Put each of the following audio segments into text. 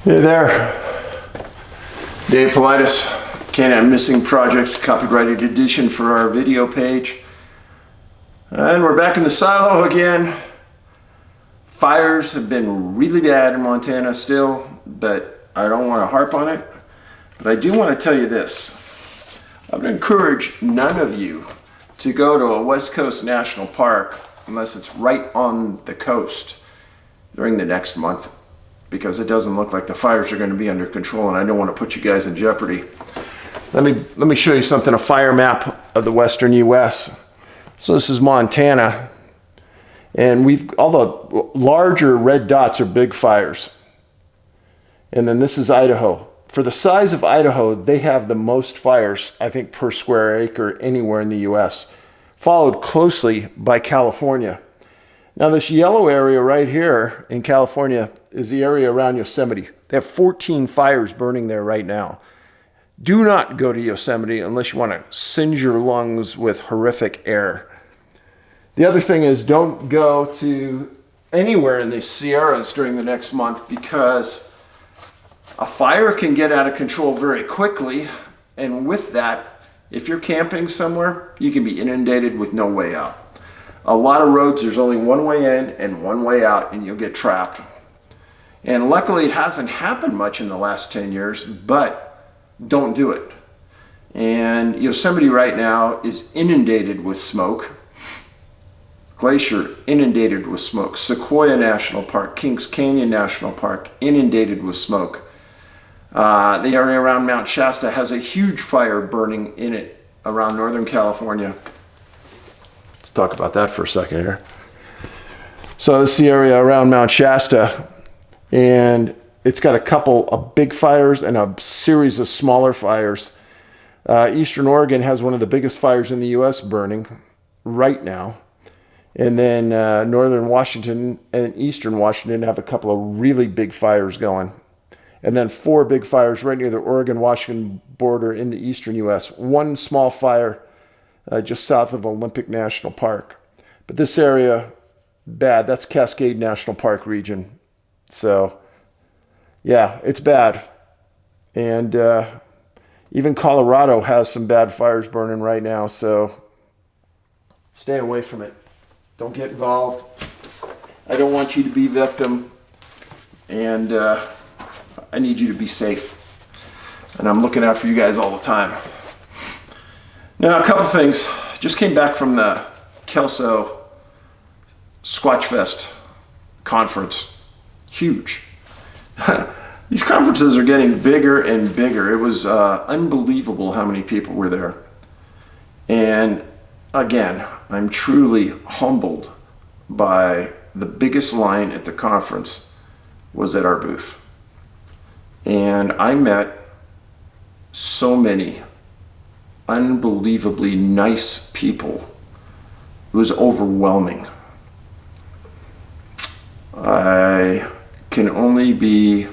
Hey there, Dave Paulides, Can-Am Missing Project, copyrighted edition for our video page. And we're back in the silo again. Fires have been really bad in Montana still, but I don't want to harp on it. But I do want to tell you this. I would encourage none of you to go to a West Coast National Park unless it's right on the coast during the next month, because it doesn't look like the fires are going to be under control, and I don't want to put you guys in jeopardy. Let me show you something, a fire map of the western US. So this is Montana, and all the larger red dots are big fires. And then this is Idaho. For the size of Idaho, they have the most fires, I think, per square acre anywhere in the US, followed closely by California. Now this yellow area right here in California is the area around Yosemite. They have 14 fires burning there right now. Do not go to Yosemite unless you want to singe your lungs with horrific air. The other thing is, don't go to anywhere in the Sierras during the next month, because a fire can get out of control very quickly, and with that, if you're camping somewhere, you can be inundated with no way out. A lot of roads, there's only one way in and one way out, and you'll get trapped. And luckily, it hasn't happened much in the last 10 years, but don't do it. And Yosemite right now is inundated with smoke. Glacier, inundated with smoke. Sequoia National Park, Kings Canyon National Park, inundated with smoke. The area around Mount Shasta has a huge fire burning in it around Northern California. Let's talk about that for a second here. So this is the area around Mount Shasta, and it's got a couple of big fires and a series of smaller fires. Eastern Oregon has one of the biggest fires in the US burning right now. And then Northern Washington and Eastern Washington have a couple of really big fires going. And then 4 big fires right near the Oregon-Washington border in the eastern US. One small fire just south of Olympic National Park. But this area, bad. That's Cascade National Park region. So, yeah, it's bad. And even Colorado has some bad fires burning right now. So, stay away from it. Don't get involved. I don't want you to be victim. And I need you to be safe. And I'm looking out for you guys all the time. Now, a couple things. Just came back from the Kelso Squatch Fest conference. Huge. These conferences are getting bigger and bigger. It was unbelievable how many people were there. And again, I'm truly humbled by the biggest line at the conference was at our booth. And I met so many unbelievably nice people. It was overwhelming. I can only be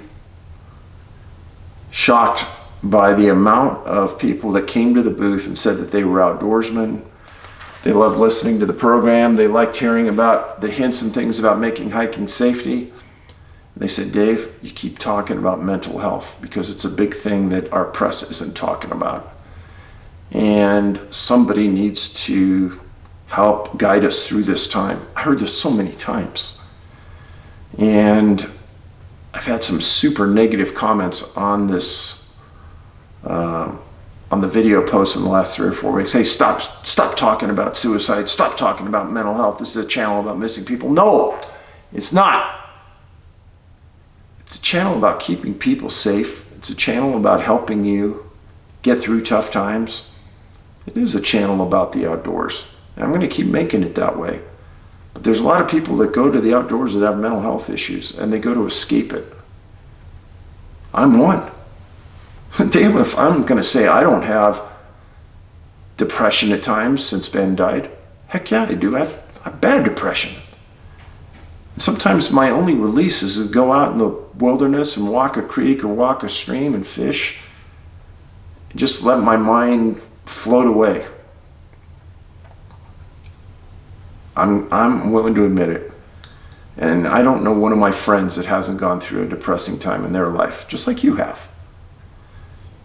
shocked by the amount of people that came to the booth and said that they were outdoorsmen. They loved listening to the program. They liked hearing about the hints and things about making hiking safety. They said, Dave, you keep talking about mental health because it's a big thing that our press isn't talking about. And somebody needs to help guide us through this time. I heard this so many times. And I've had some super negative comments on this, on the video posts in the last 3 or 4 weeks. Hey, stop talking about suicide. Stop talking about mental health. This is a channel about missing people. No, it's not. It's a channel about keeping people safe. It's a channel about helping you get through tough times. It is a channel about the outdoors. And I'm going to keep making it that way. But there's a lot of people that go to the outdoors that have mental health issues, and they go to escape it. I'm one. Damn, if I'm going to say I don't have depression at times since Ben died, heck yeah, I do. I have bad depression. Sometimes my only release is to go out in the wilderness and walk a creek or walk a stream and fish. Just let my mind float away. I'm willing to admit it. And I don't know one of my friends that hasn't gone through a depressing time in their life, just like you have.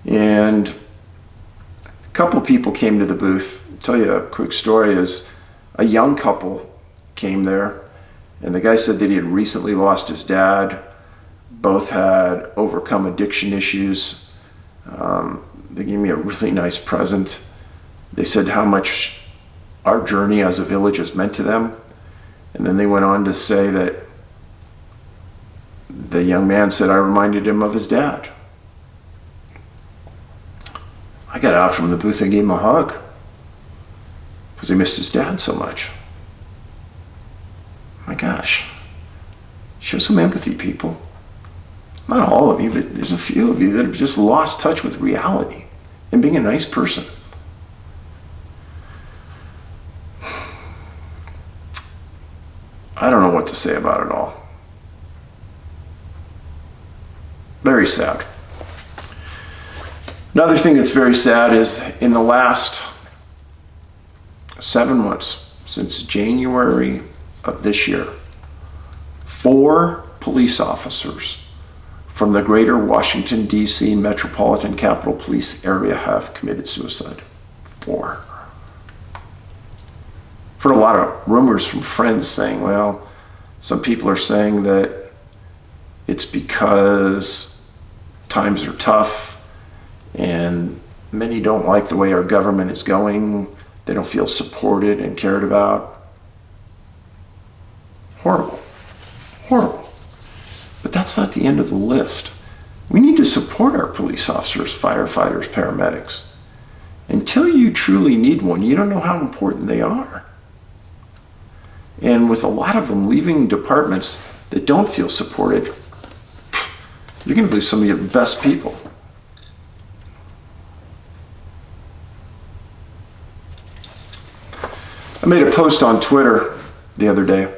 And a couple people came to the booth. I'll tell you a quick story is a young couple came there, and the guy said that he had recently lost his dad. Both had overcome addiction issues. They gave me a really nice present. They said how much our journey as a village has meant to them. And then they went on to say that the young man said I reminded him of his dad. I got out from the booth and gave him a hug because he missed his dad so much. My gosh, show some empathy, people. Not all of you, but there's a few of you that have just lost touch with reality and being a nice person. I don't know what to say about it all. Very sad. Another thing that's very sad is in the last 7 months, since January of this year, 4 police officers from the greater Washington, D.C. Metropolitan Capital Police area have committed suicide. 4. I've heard a lot of rumors from friends saying, well, some people are saying that it's because times are tough and many don't like the way our government is going. They don't feel supported and cared about. Horrible. Horrible. But that's not the end of the list. We need to support our police officers, firefighters, paramedics. Until you truly need one, you don't know how important they are. And with a lot of them leaving departments that don't feel supported, you're going to lose some of your best people. I made a post on Twitter the other day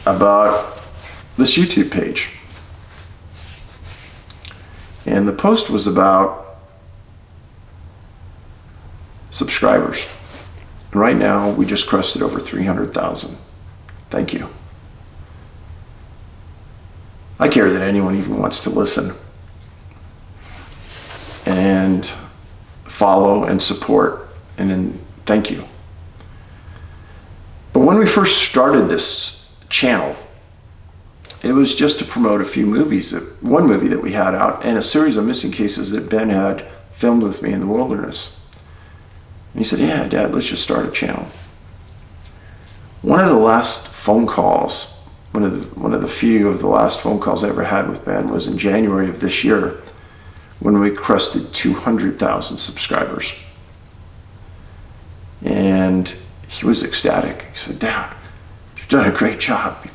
about this YouTube page. And the post was about subscribers. And right now, we just crested over 300,000. Thank you. I care that anyone even wants to listen and follow and support. And then thank you. But when we first started this channel, it was just to promote a few movies, one movie that we had out, and a series of missing cases that Ben had filmed with me in the wilderness. And he said, yeah, Dad, let's just start a channel. One of the last phone calls, one of the few of the last phone calls I ever had with Ben was in January of this year when we crested 200,000 subscribers. And he was ecstatic. He said, Dad, you've done a great job.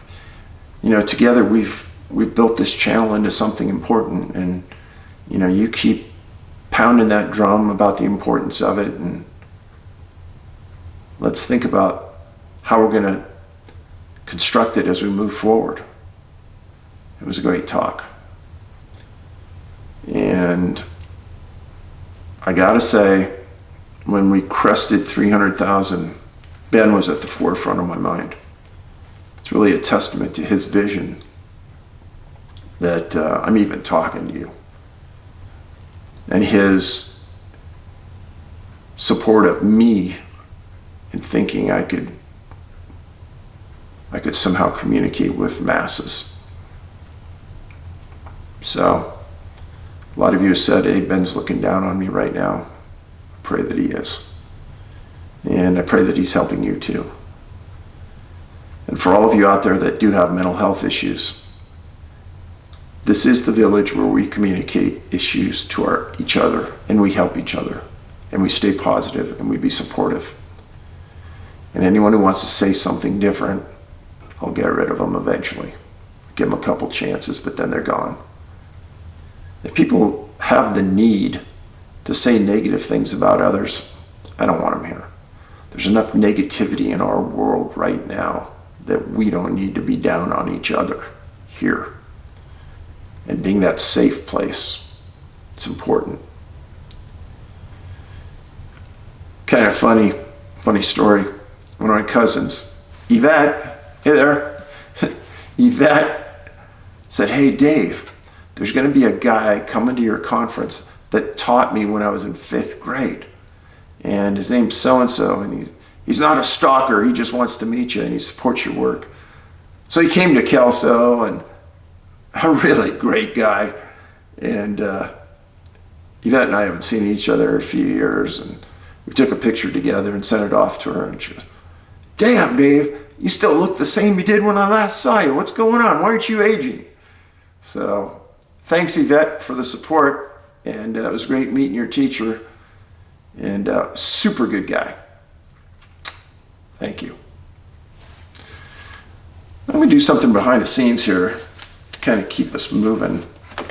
You know, together we've built this channel into something important, and you know, you keep pounding that drum about the importance of it, and let's think about how we're going to construct it as we move forward. It was a great talk. And I gotta say, when we crested 300,000, Ben was at the forefront of my mind. It's really a testament to his vision that I'm even talking to you. And his support of me in thinking I could somehow communicate with masses. So, a lot of you have said, hey, Ben's looking down on me right now. I pray that he is. And I pray that he's helping you too. And for all of you out there that do have mental health issues, this is the village where we communicate issues to each other, and we help each other, and we stay positive, and we be supportive. And anyone who wants to say something different, I'll get rid of them eventually. Give them a couple chances, but then they're gone. If people have the need to say negative things about others, I don't want them here. There's enough negativity in our world right now that we don't need to be down on each other here. And being that safe place, it's important. Kind of funny story. One of my cousins, Yvette, hey there. Yvette said, hey Dave, there's going to be a guy coming to your conference that taught me when I was in 5th grade. And his name's so-and-so, and he's not a stalker, he just wants to meet you and he supports your work. So he came to Kelso, and a really great guy. And Yvette and I haven't seen each other in a few years, and we took a picture together and sent it off to her, and she goes, damn Dave, you still look the same you did when I last saw you. What's going on? Why aren't you aging? So thanks Yvette for the support, and it was great meeting your teacher, and super good guy. Thank you. I'm going to do something behind the scenes here to kind of keep us moving,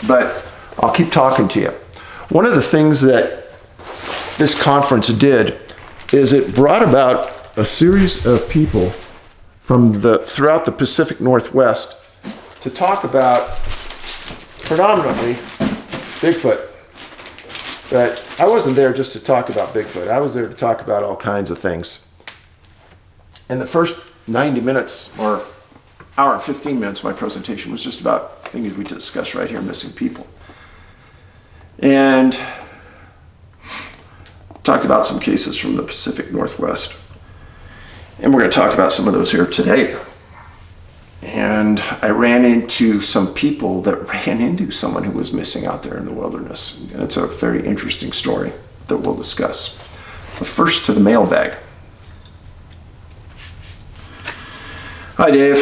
but I'll keep talking to you. One of the things that this conference did is it brought about a series of people from throughout the Pacific Northwest to talk about predominantly Bigfoot. But I wasn't there just to talk about Bigfoot. I was there to talk about all kinds of things. In the first 90 minutes or hour and 15 minutes, my presentation was just about things we discussed right here, missing people. And talked about some cases from the Pacific Northwest. And we're going to talk about some of those here today. And I ran into some people that ran into someone who was missing out there in the wilderness. And it's a very interesting story that we'll discuss. But first to the mailbag. Hi Dave,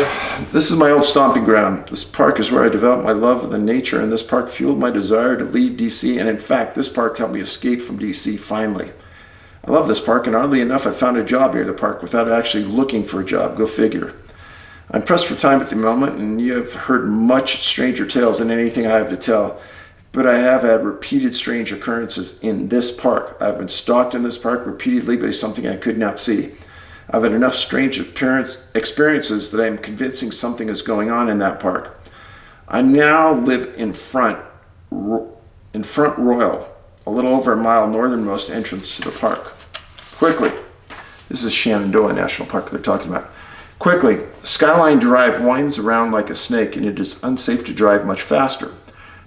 this is my old stomping ground. This park is where I developed my love of the nature, and this park fueled my desire to leave DC, and in fact this park helped me escape from DC finally. I love this park, and oddly enough I found a job here at the park without actually looking for a job, go figure. I'm pressed for time at the moment, and you have heard much stranger tales than anything I have to tell, but I have had repeated strange occurrences in this park. I've been stalked in this park repeatedly by something I could not see. I've had enough strange experiences that I am convincing something is going on in that park. I now live in Front Royal, a little over a mile northernmost entrance to the park. Quickly, this is Shenandoah National Park they're talking about. Quickly, Skyline Drive winds around like a snake, and it is unsafe to drive much faster.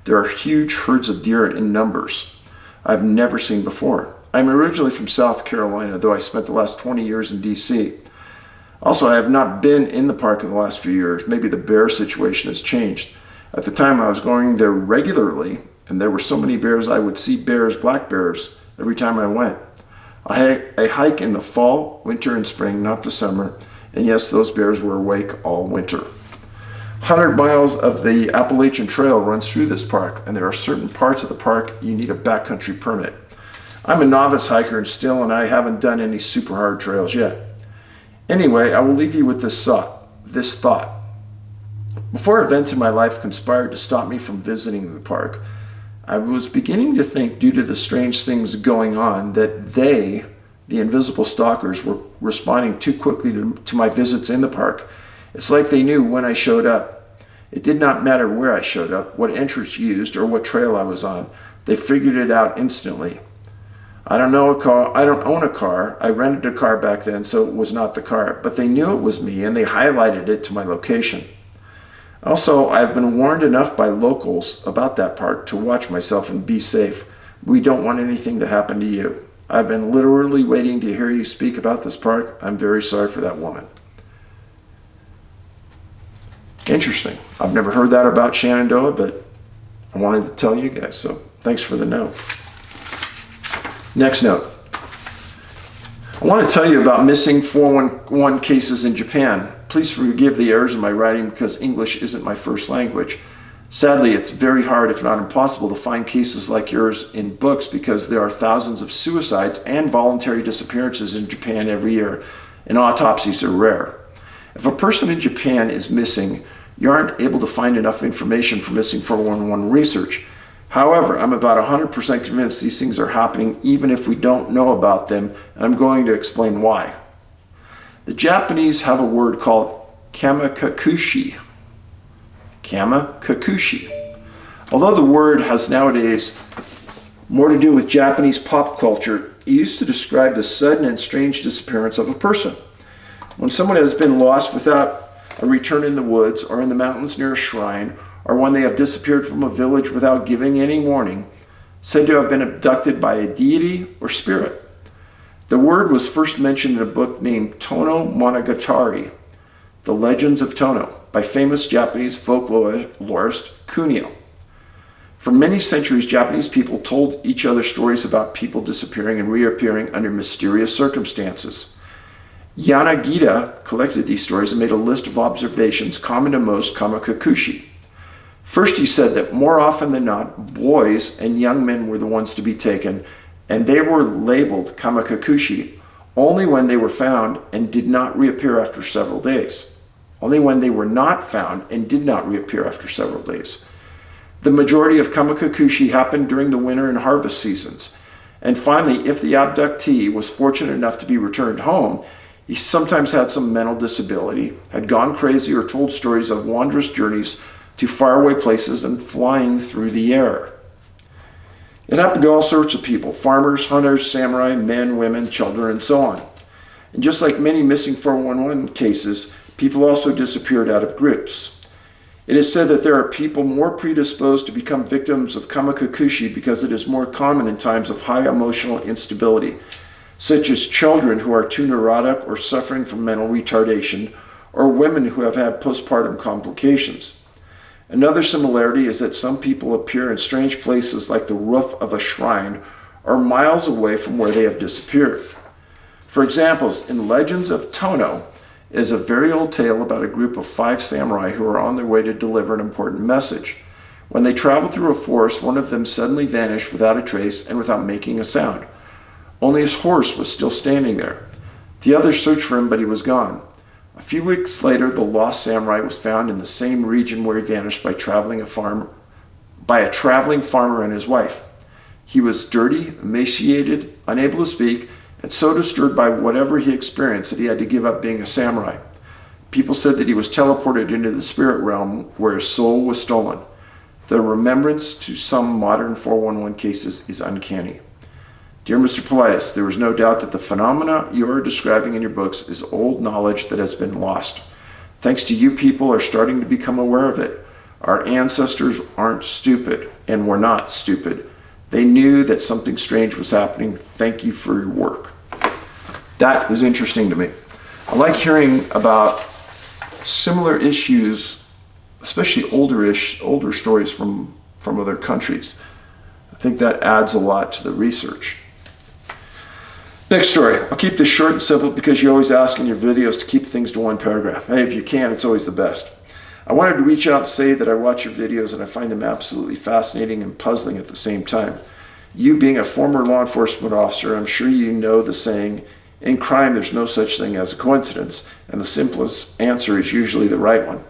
There are huge herds of deer in numbers I've never seen before. I'm originally from South Carolina, though I spent the last 20 years in DC. Also, I have not been in the park in the last few years. Maybe the bear situation has changed. At the time, I was going there regularly, and there were so many bears I would see bears, black bears, every time I went. I hike in the fall, winter, and spring, not the summer, and yes, those bears were awake all winter. 100 miles of the Appalachian Trail runs through this park, and there are certain parts of the park you need a backcountry permit. I'm a novice hiker and I haven't done any super hard trails yet. Anyway, I will leave you with this thought. Before events in my life conspired to stop me from visiting the park, I was beginning to think, due to the strange things going on, that they, the invisible stalkers, were responding too quickly to my visits in the park. It's like they knew when I showed up. It did not matter where I showed up, what entrance used, or what trail I was on. They figured it out instantly. I don't own a car. I rented a car back then, so it was not the car. But they knew it was me, and they highlighted it to my location. Also, I've been warned enough by locals about that park to watch myself and be safe. We don't want anything to happen to you. I've been literally waiting to hear you speak about this park. I'm very sorry for that woman. Interesting. I've never heard that about Shenandoah, but I wanted to tell you guys, so thanks for the note. Next note. I want to tell you about missing 411 cases in Japan. Please forgive the errors in my writing because English isn't my first language. Sadly, it's very hard, if not impossible, to find cases like yours in books because there are thousands of suicides and voluntary disappearances in Japan every year, and autopsies are rare. If a person in Japan is missing, you aren't able to find enough information for missing 411 research. However, I'm about 100% convinced these things are happening even if we don't know about them, and I'm going to explain why. The Japanese have a word called kamikakushi. Kamikakushi. Although the word has nowadays more to do with Japanese pop culture, it used to describe the sudden and strange disappearance of a person. When someone has been lost without a return in the woods or in the mountains near a shrine, or when they have disappeared from a village without giving any warning, said to have been abducted by a deity or spirit. The word was first mentioned in a book named Tono Monogatari, The Legends of Tono, by famous Japanese folklorist Kunio. For many centuries, Japanese people told each other stories about people disappearing and reappearing under mysterious circumstances. Yanagita collected these stories and made a list of observations common to most kamikakushi. First, he said that more often than not, boys and young men were the ones to be taken, and they were labeled kamikakushi only when they were found and did not reappear after several days. Only when they were not found and did not reappear after several days. The majority of kamikakushi happened during the winter and harvest seasons. And finally, if the abductee was fortunate enough to be returned home, he sometimes had some mental disability, had gone crazy, or told stories of wondrous journeys to faraway places and flying through the air. It happened to all sorts of people: farmers, hunters, samurai, men, women, children, and so on. And just like many missing 411 cases, people also disappeared out of groups. It is said that there are people more predisposed to become victims of kamikakushi because it is more common in times of high emotional instability, such as children who are too neurotic or suffering from mental retardation, or women who have had postpartum complications. Another similarity is that some people appear in strange places like the roof of a shrine or miles away from where they have disappeared. For example, in Legends of Tono is a very old tale about a group of 5 samurai who are on their way to deliver an important message. When they traveled through a forest, one of them suddenly vanished without a trace and without making a sound. Only his horse was still standing there. The others searched for him, but he was gone. A few weeks later, the lost samurai was found in the same region where he vanished by a traveling farmer and his wife. He was dirty, emaciated, unable to speak, and so disturbed by whatever he experienced that he had to give up being a samurai. People said that he was teleported into the spirit realm where his soul was stolen. The remembrance to some modern 411 cases is uncanny. Dear Mr. Paulides, there is no doubt that the phenomena you are describing in your books is old knowledge that has been lost. Thanks to you, people are starting to become aware of it. Our ancestors aren't stupid, and were not stupid. They knew that something strange was happening. Thank you for your work. That is interesting to me. I like hearing about similar issues, especially older stories from other countries. I think that adds a lot to the research. Next story. I'll keep this short and simple because you always ask in your videos to keep things to one paragraph. Hey, if you can, it's always the best. I wanted to reach out and say that I watch your videos and I find them absolutely fascinating and puzzling at the same time. You being a former law enforcement officer, I'm sure you know the saying, in crime there's no such thing as a coincidence, and the simplest answer is usually the right one.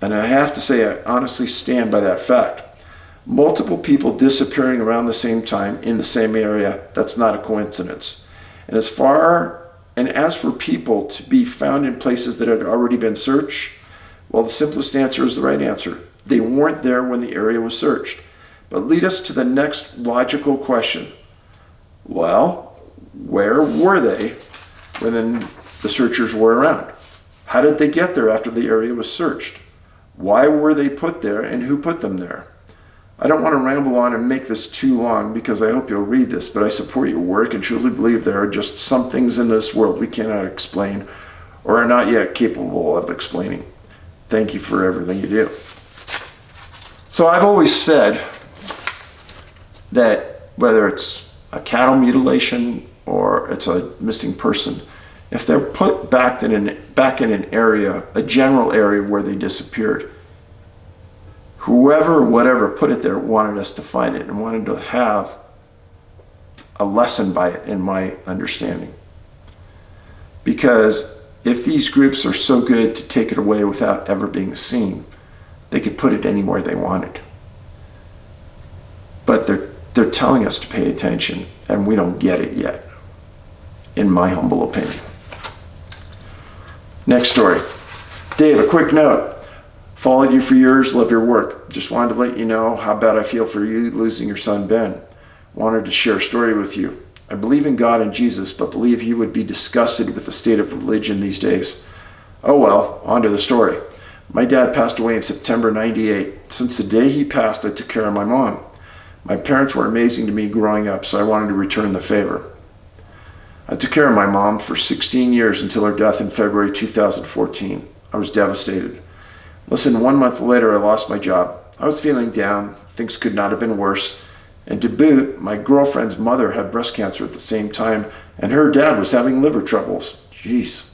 And I have to say I honestly stand by that fact. Multiple people disappearing around the same time in the same area, that's not a coincidence. And as for people to be found in places that had already been searched, well, the simplest answer is the right answer. They weren't there when the area was searched. But lead us to the next logical question. Well, where were they when the searchers were around? How did they get there after the area was searched? Why were they put there, and who put them there? I don't want to ramble on and make this too long because I hope you'll read this, but I support your work and truly believe there are just some things in this world we cannot explain or are not yet capable of explaining. Thank you for everything you do. So I've always said that whether it's a cattle mutilation or it's a missing person, if they're put back in an area, a general area where they disappeared, whoever, whatever put it there wanted us to find it and wanted to have a lesson by it, in my understanding. Because if these groups are so good to take it away without ever being seen, they could put it anywhere they wanted. But they're telling us to pay attention, and we don't get it yet, in my humble opinion. Next story. Dave, a quick note. Followed you for years, love your work. Just wanted to let you know how bad I feel for you losing your son, Ben. Wanted to share a story with you. I believe in God and Jesus, but believe he would be disgusted with the state of religion these days. Oh well, on to the story. My dad passed away in September 98. Since the day he passed, I took care of my mom. My parents were amazing to me growing up, so I wanted to return the favor. I took care of my mom for 16 years until her death in February 2014. I was devastated. Less than 1 month later, I lost my job. I was feeling down. Things could not have been worse. And to boot, my girlfriend's mother had breast cancer at the same time, and her dad was having liver troubles. Jeez.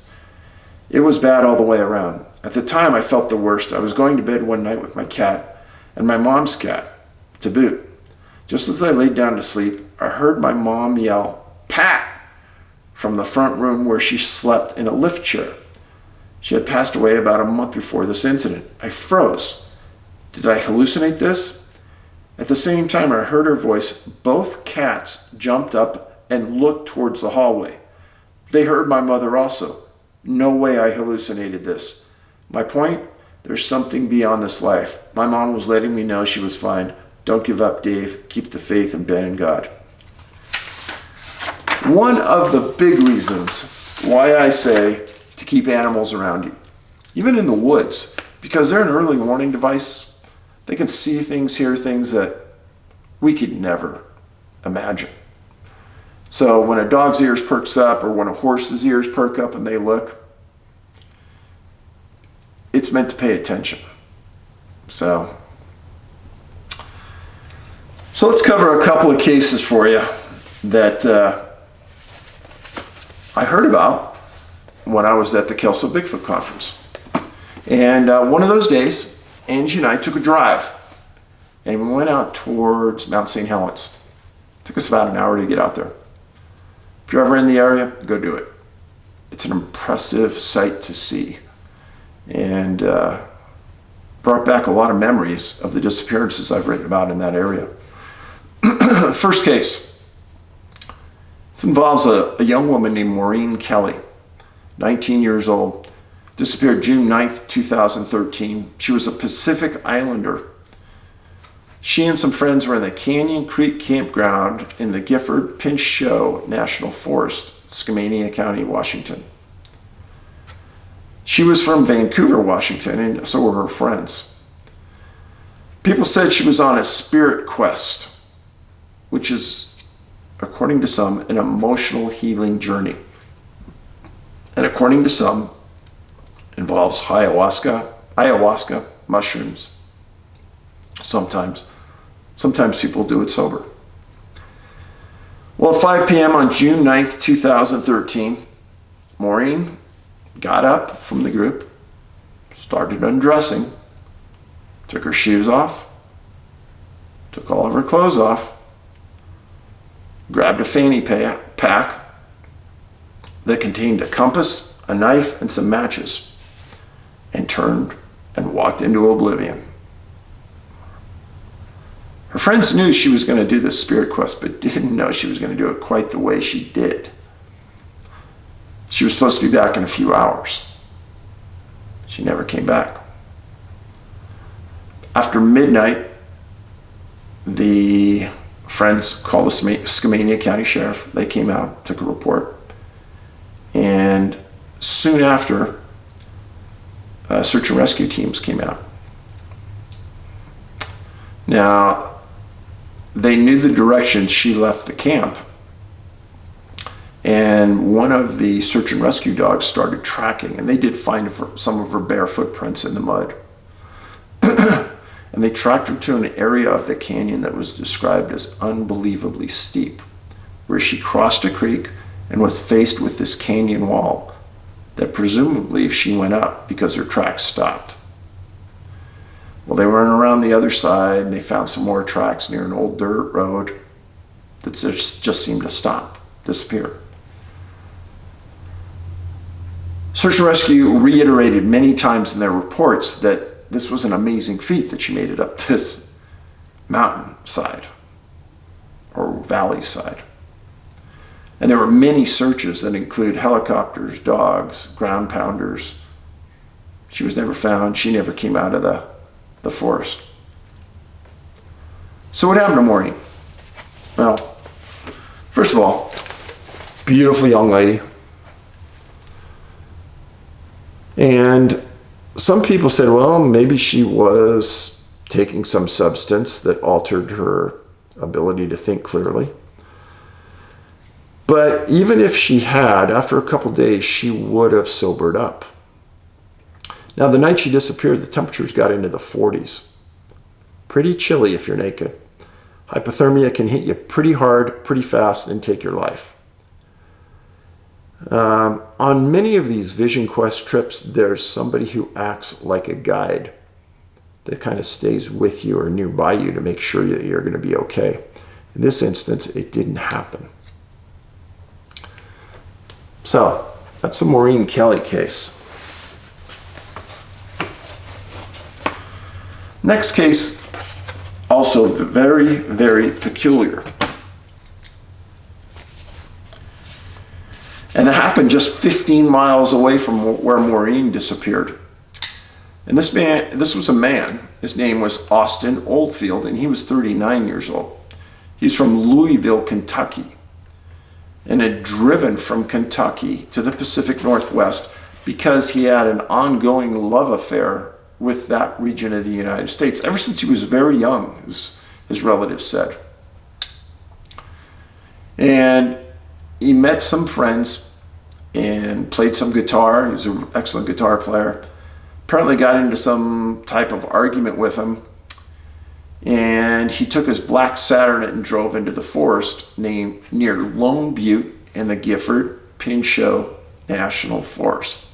It was bad all the way around. At the time, I felt the worst. I was going to bed one night with my cat, and my mom's cat, to boot. Just as I laid down to sleep, I heard my mom yell, "Pat!" from the front room where she slept in a lift chair. She had passed away about a month before this incident. I froze. Did I hallucinate this? At the same time I heard her voice, both cats jumped up and looked towards the hallway. They heard my mother also. No way I hallucinated this. My point? There's something beyond this life. My mom was letting me know she was fine. Don't give up, Dave. Keep the faith and bet in God. One of the big reasons why I say to keep animals around you, even in the woods, because they're an early warning device. They can see things, hear things that we could never imagine. So when a dog's ears perks up or when a horse's ears perk up and they look, it's meant to pay attention. So let's cover a couple of cases for you that I heard about when I was at the Kelso Bigfoot Conference. And one of those days, Angie and I took a drive and we went out towards Mount St. Helens. It took us about an hour to get out there. If you're ever in the area, go do it. It's an impressive sight to see, and brought back a lot of memories of the disappearances I've written about in that area. First case. This involves a young woman named Maureen Kelly, 19 years old. Disappeared June 9th, 2013. She was a Pacific Islander. She and some friends were in the Canyon Creek Campground in the Gifford Pinchot National Forest, Skamania County, Washington. She was from Vancouver, Washington, and so were her friends. People said she was on a spirit quest, which is, according to some, an emotional healing journey. And according to some, involves ayahuasca, mushrooms. Sometimes people do it sober. Well, at 5 p.m. on June 9th, 2013, Maureen got up from the group, started undressing, took her shoes off, took all of her clothes off, grabbed a fanny pack that contained a compass, a knife, and some matches, and turned and walked into oblivion. Her friends knew she was going to do this spirit quest, but didn't know she was going to do it quite the way she did. She was supposed to be back in a few hours. She never came back. After midnight, the friends called the Skamania County Sheriff. They came out, took a report, and soon after, search and rescue teams came out. Now, they knew the direction she left the camp, and one of the search and rescue dogs started tracking, and they did find some of her bare footprints in the mud. And they tracked her to an area of the canyon that was described as unbelievably steep, where she crossed a creek and was faced with this canyon wall that presumably she went up because her tracks stopped. Well, they went around the other side and they found some more tracks near an old dirt road that just seemed to stop, disappear. Search and Rescue reiterated many times in their reports that this was an amazing feat that she made it up this mountainside or valley side. And there were many searches that include helicopters, dogs, ground pounders. She was never found. She never came out of the forest. So what happened to Maureen? Well, first of all, Beautiful young lady. And some people said, well, maybe she was taking some substance that altered her ability to think clearly. But even if she had, after a couple days, she would have sobered up. Now, the night she disappeared, the temperatures got into the 40s. Pretty chilly if you're naked. Hypothermia can hit you pretty hard, pretty fast, and take your life. On many of these Vision Quest trips, there's somebody who acts like a guide that kind of stays with you or nearby you to make sure that you're going to be okay. In this instance, it didn't happen. So, that's the Maureen Kelly case. Next case, also very, very peculiar. And it happened just 15 miles away from where Maureen disappeared. And this was a man. His name was Austin Oldfield, and he was 39 years old. He's from Louisville, Kentucky, and had driven from Kentucky to the Pacific Northwest because he had an ongoing love affair with that region of the United States ever since he was very young, his relatives said. And he met some friends and played some guitar. He was an excellent guitar player. Apparently got into some type of argument with him. And he took his black Saturn and drove into the forest near Lone Butte in the Gifford Pinchot National Forest.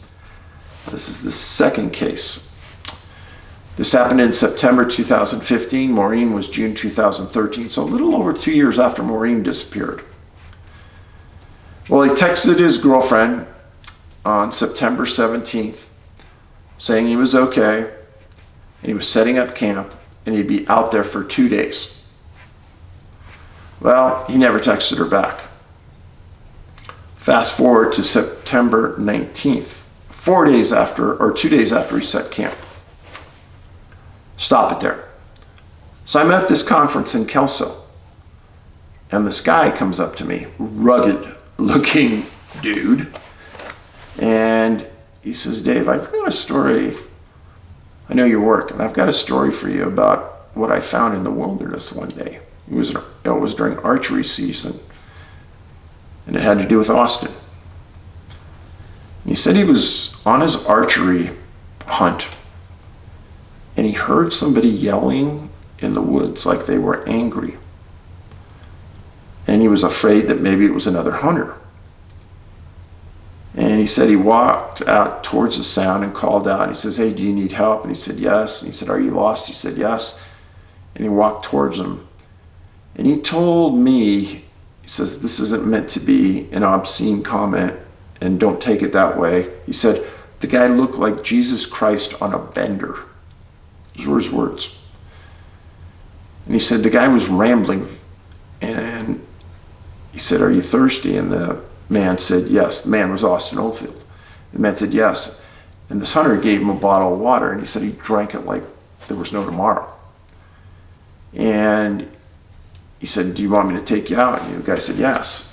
This is the second case. This happened in September 2015. Maureen was June 2013, so a little over 2 years after Maureen disappeared. Well, he texted his girlfriend on September 17th saying he was okay and he was setting up camp and he'd be out there for 2 days. Well, he never texted her back. Fast forward to September 19th, 2 days after he set camp. Stop it there. So I'm at this conference in Kelso, and this guy comes up to me, rugged looking dude, and he says, Dave, I've got a story. I know your work, and I've got a story for you about what I found in the wilderness one day. It was during archery season, and it had to do with Austin. And he said he was on his archery hunt, and he heard somebody yelling in the woods like they were angry. And he was afraid that maybe it was another hunter. And he said he walked out towards the sound and called out. He says, hey, do you need help? And he said, yes. And he said, are you lost? He said, yes. And he walked towards him. And he told me, he says, this isn't meant to be an obscene comment, and don't take it that way. He said, the guy looked like Jesus Christ on a bender. Those were his words. And he said, the guy was rambling. And he said, are you thirsty? And the man said, yes. The man was Austin Oldfield. The man said, yes. And this hunter gave him a bottle of water, and he said he drank it like there was no tomorrow. And he said, do you want me to take you out? And the guy said, yes.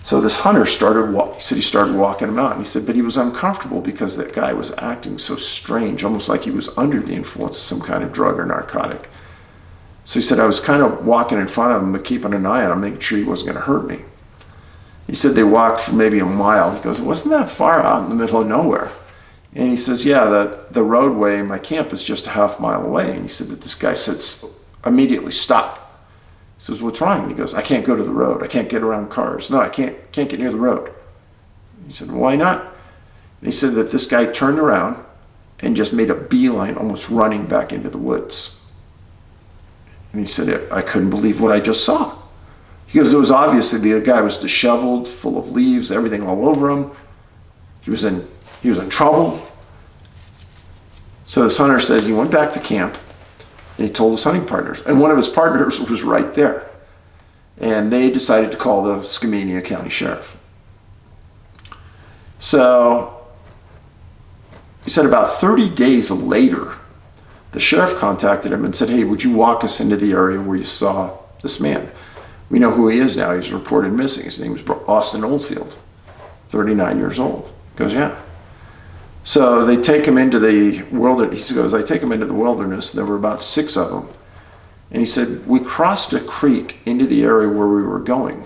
So this hunter started walking him out. And he said, but he was uncomfortable because that guy was acting so strange, almost like he was under the influence of some kind of drug or narcotic. So he said, I was kind of walking in front of him, but keeping an eye on him, making sure he wasn't going to hurt me. He said they walked for maybe a mile. He goes, it wasn't that far out in the middle of nowhere. And he says, yeah, the roadway, my camp is just a half mile away. And he said that this guy said, immediately stop. He says, what's wrong? And he goes, I can't go to the road. I can't get around cars. No, I can't get near the road. He said, why not? And he said that this guy turned around and just made a beeline, almost running back into the woods. And he said, I couldn't believe what I just saw. He goes, it was obviously the guy was disheveled, full of leaves, everything all over him. He was in trouble. So this hunter says he went back to camp and he told his hunting partners. And one of his partners was right there. And they decided to call the Skamania County Sheriff. So he said about 30 days later, the sheriff contacted him and said, hey, would you walk us into the area where you saw this man? We know who he is now. He's reported missing. His name is Austin Oldfield, 39 years old. He goes, yeah. So they take him into the wilderness. He goes, I take him into the wilderness. There were about 6 of them. And he said, we crossed a creek into the area where we were going.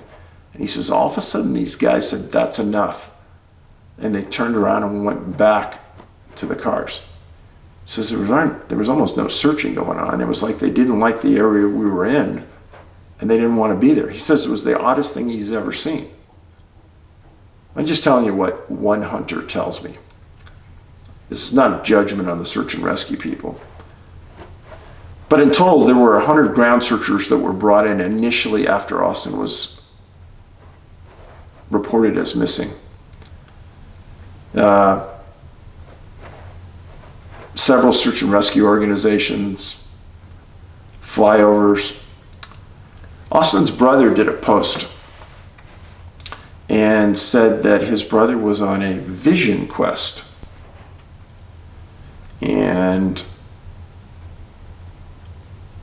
And he says, all of a sudden these guys said, that's enough. And they turned around and went back to the cars. He says there was almost no searching going on. It was like they didn't like the area we were in and they didn't want to be there. He says it was the oddest thing he's ever seen. I'm just telling you what one hunter tells me. This is not a judgment on the search and rescue people. But in total, there were 100 ground searchers that were brought in initially after Austin was reported as missing. Several search and rescue organizations, flyovers. Austin's brother did a post and said that his brother was on a vision quest. And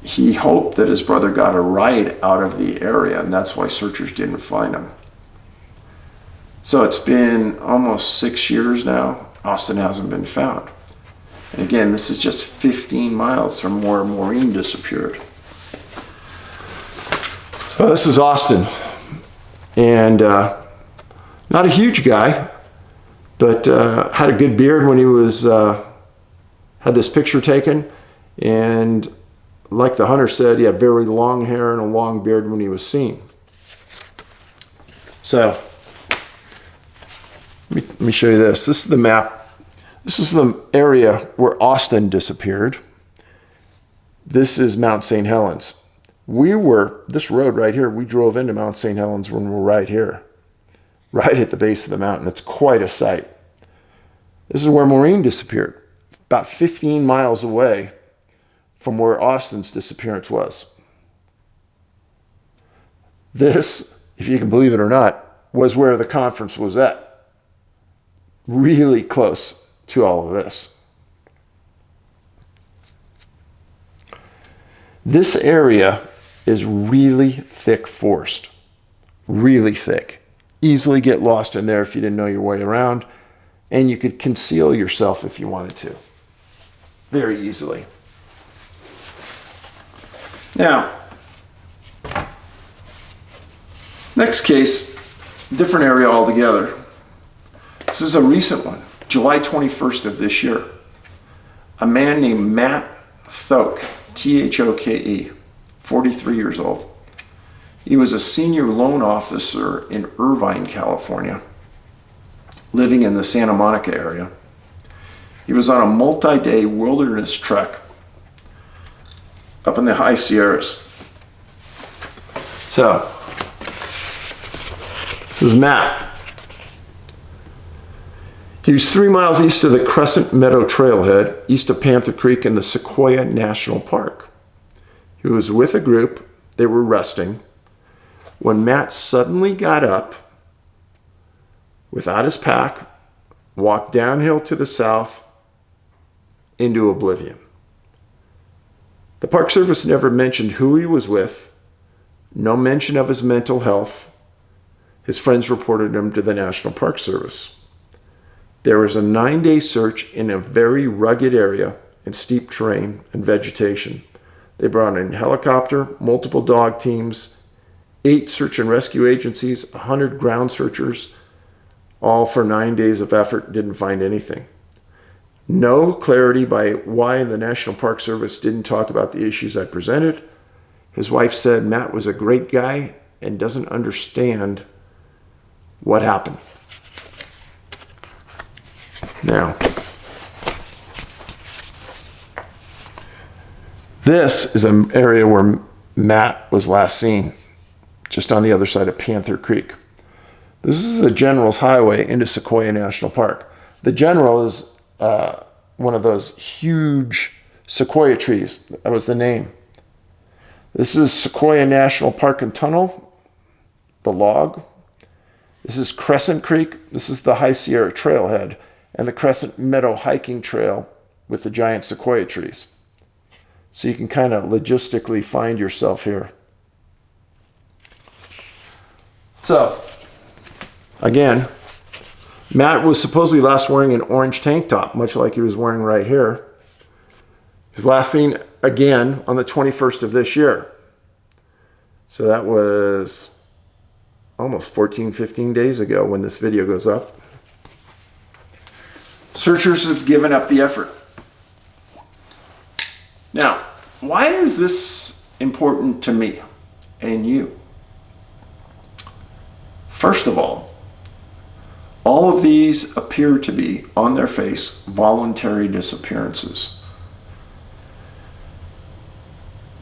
he hoped that his brother got a ride out of the area, and that's why searchers didn't find him. So it's been almost 6 years now. Austin hasn't been found. And again, this is just 15 miles from where Maureen disappeared. So this is Austin. And not a huge guy, but had a good beard when he was had this picture taken. And like the hunter said, he had very long hair and a long beard when he was seen. So let me show you this. This is the map. This is the area where Austin disappeared. This is Mount St. Helens. This road right here, we drove into Mount St. Helens when we were right here, right at the base of the mountain. It's quite a sight. This is where Maureen disappeared, about 15 miles away from where Austin's disappearance was. This, if you can believe it or not, was where the conference was at. Really close to all of this. This area is really thick forest. Really thick. Easily get lost in there if you didn't know your way around. And you could conceal yourself if you wanted to. Very easily. Now, next case, different area altogether. This is a recent one, July 21st of this year. A man named Thoke, T-H-O-K-E, 43 years old. He was a senior loan officer in Irvine, California, living in the Santa Monica area. He was on a multi-day wilderness trek up in the high Sierras. So, this is Matt. He was 3 miles east of the Crescent Meadow Trailhead, east of Panther Creek in the Sequoia National Park. He was with a group. They were resting when Matt suddenly got up without his pack, walked downhill to the south into oblivion. The Park Service never mentioned who he was with, no mention of his mental health. His friends reported him to the National Park Service. There was a 9-day search in a very rugged area and steep terrain and vegetation. They brought in a helicopter, multiple dog teams, 8 search and rescue agencies, 100 ground searchers, all for 9 days of effort, didn't find anything. No clarity by why the National Park Service didn't talk about the issues I presented. His wife said Matt was a great guy and doesn't understand what happened. Now, this is an area where Matt was last seen, just on the other side of Panther Creek. This is the General's Highway into Sequoia National Park. The General is one of those huge sequoia trees. That was the name. This is Sequoia National Park and Tunnel, the log. This is Crescent Creek. This is the High Sierra Trailhead and the Crescent Meadow hiking trail with the giant sequoia trees. So you can kind of logistically find yourself here. So, again, Matt was supposedly last wearing an orange tank top, much like he was wearing right here. He was last seen again on the 21st of this year. So that was almost 14, 15 days ago when this video goes up. Searchers have given up the effort. Now, why is this important to me and you? First of all of these appear to be, on their face, voluntary disappearances.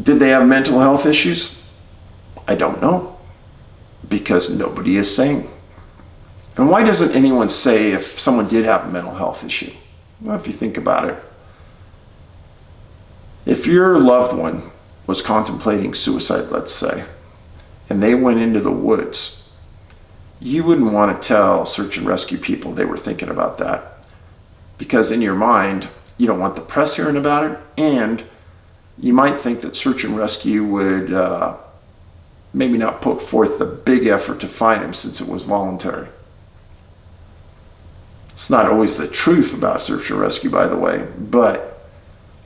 Did they have mental health issues? I don't know, because nobody is saying. And why doesn't anyone say if someone did have a mental health issue? Well, if you think about it, if your loved one was contemplating suicide, let's say, and they went into the woods, you wouldn't want to tell search and rescue people they were thinking about that, because in your mind, you don't want the press hearing about it, and you might think that search and rescue would maybe not put forth the big effort to find him since it was voluntary. It's not always the truth about search and rescue, by the way, but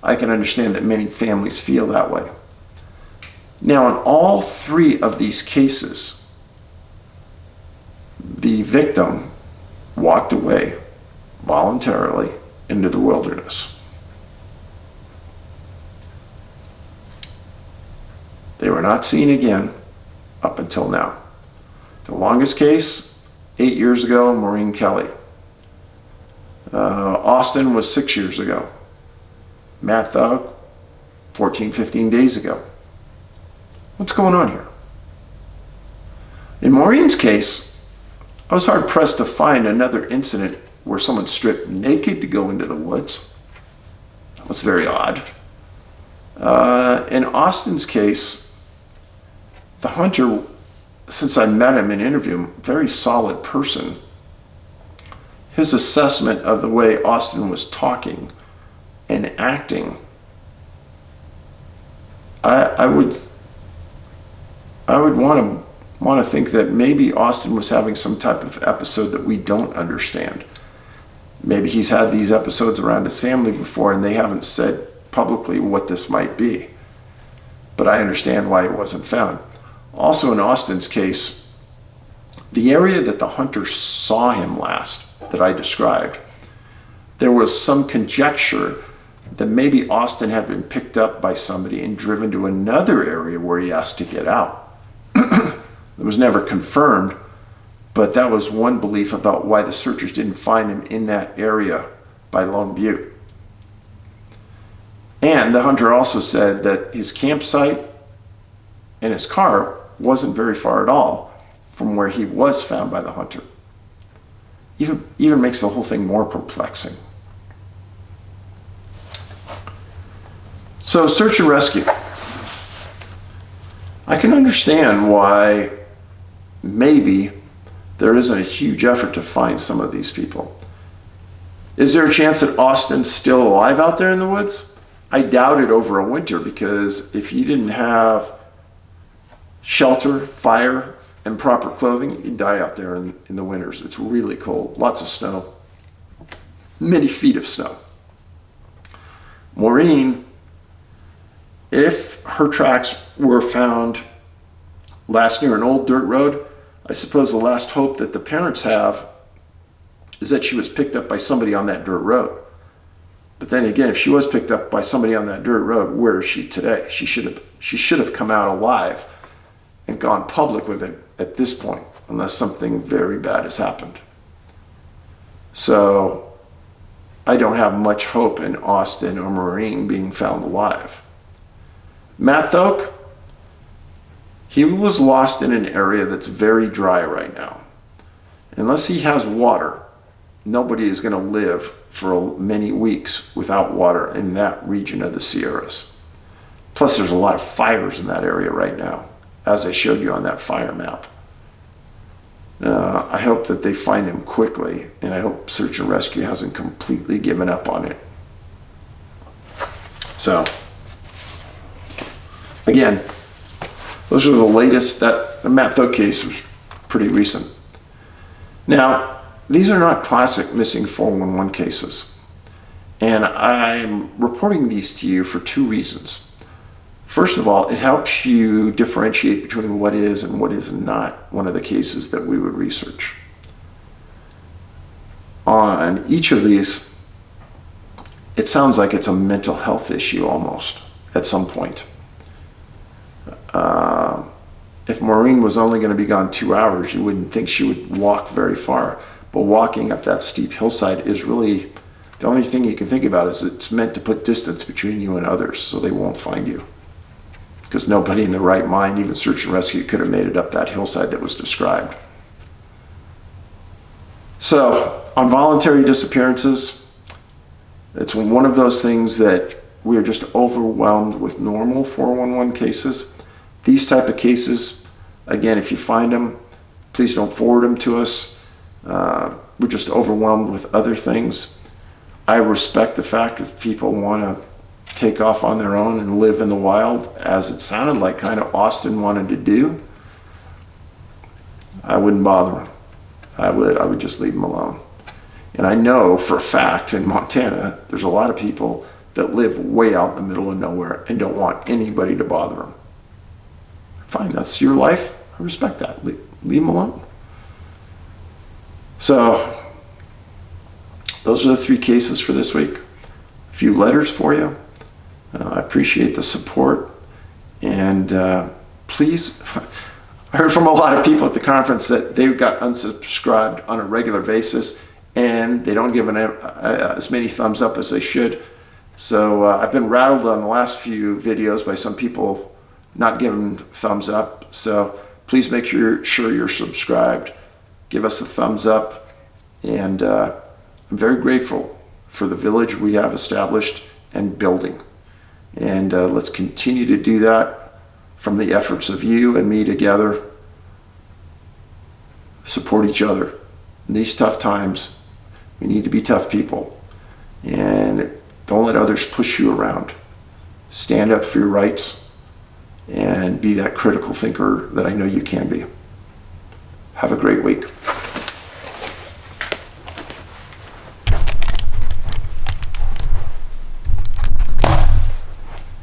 I can understand that many families feel that way. Now, in all three of these cases, the victim walked away voluntarily into the wilderness. They were not seen again up until now. The longest case, 8 years ago, Maureen Kelly. Austin was 6 years ago. Matt Thoke, 14, 15 days ago. What's going on here? In Maureen's case, I was hard pressed to find another incident where someone stripped naked to go into the woods. That was very odd. In Austin's case, the hunter, since I met him and interviewed him, very solid person. His assessment of the way Austin was talking and acting, I would want to think that maybe Austin was having some type of episode that we don't understand. Maybe he's had these episodes around his family before and they haven't said publicly what this might be. But I understand why it wasn't found. Also in Austin's case, the area that the hunter saw him last, that I described, there was some conjecture that maybe Austin had been picked up by somebody and driven to another area where he asked to get out. It was never confirmed, but that was one belief about why the searchers didn't find him in that area by Lone Butte. And the hunter also said that his campsite and his car wasn't very far at all from where he was found by the hunter. Even makes the whole thing more perplexing. So search and rescue. I can understand why maybe there isn't a huge effort to find some of these people. Is there a chance that Austin's still alive out there in the woods? I doubt it over a winter, because if you didn't have shelter, fire, and proper clothing, you'd die out there in the winters. It's really cold, lots of snow, many feet of snow. Maureen, if her tracks were found last near an old dirt road, I suppose the last hope that the parents have is that she was picked up by somebody on that dirt road. But then again, if she was picked up by somebody on that dirt road, where is she today? She should have come out alive and gone public with it at this point, unless something very bad has happened. So I don't have much hope in Austin or Maureen being found alive. Matt Thoke, he was lost in an area that's very dry right now. Unless he has water, nobody is going to live for many weeks without water in that region of the Sierras. Plus, there's a lot of fires in that area right now, as I showed you on that fire map. I hope that they find him quickly, and I hope search and rescue hasn't completely given up on it. So, again, those are the latest. That the Matt Thoke case was pretty recent. Now, these are not classic missing 411 cases. And I'm reporting these to you for two reasons. First of all, it helps you differentiate between what is and what is not one of the cases that we would research. On each of these, it sounds like it's a mental health issue almost at some point. If Maureen was only going to be gone 2 hours, you wouldn't think she would walk very far. But walking up that steep hillside is really, the only thing you can think about is it's meant to put distance between you and others so they won't find you. Because nobody in their right mind, even search and rescue, could have made it up that hillside that was described. So, on voluntary disappearances, it's one of those things that we're just overwhelmed with normal 411 cases. These type of cases, again, if you find them, please don't forward them to us. We're just overwhelmed with other things. I respect the fact that people want to take off on their own and live in the wild, as it sounded like kind of Austin wanted to do. I wouldn't bother them. I would just leave them alone. And I know for a fact in Montana, there's a lot of people that live way out in the middle of nowhere and don't want anybody to bother them. Fine, that's your life. I respect that. Leave them alone. So, those are the 3 cases for this week. A few letters for you. I appreciate the support. And please, I heard from a lot of people at the conference that they got unsubscribed on a regular basis and they don't give as many thumbs up as they should. So I've been rattled on the last few videos by some people not giving thumbs up. So please make sure you're subscribed. Give us a thumbs up. And I'm very grateful for the village we have established and building. And let's continue to do that from the efforts of you and me together. Support each other. In these tough times, we need to be tough people. And don't let others push you around. Stand up for your rights and be that critical thinker that I know you can be. Have a great week.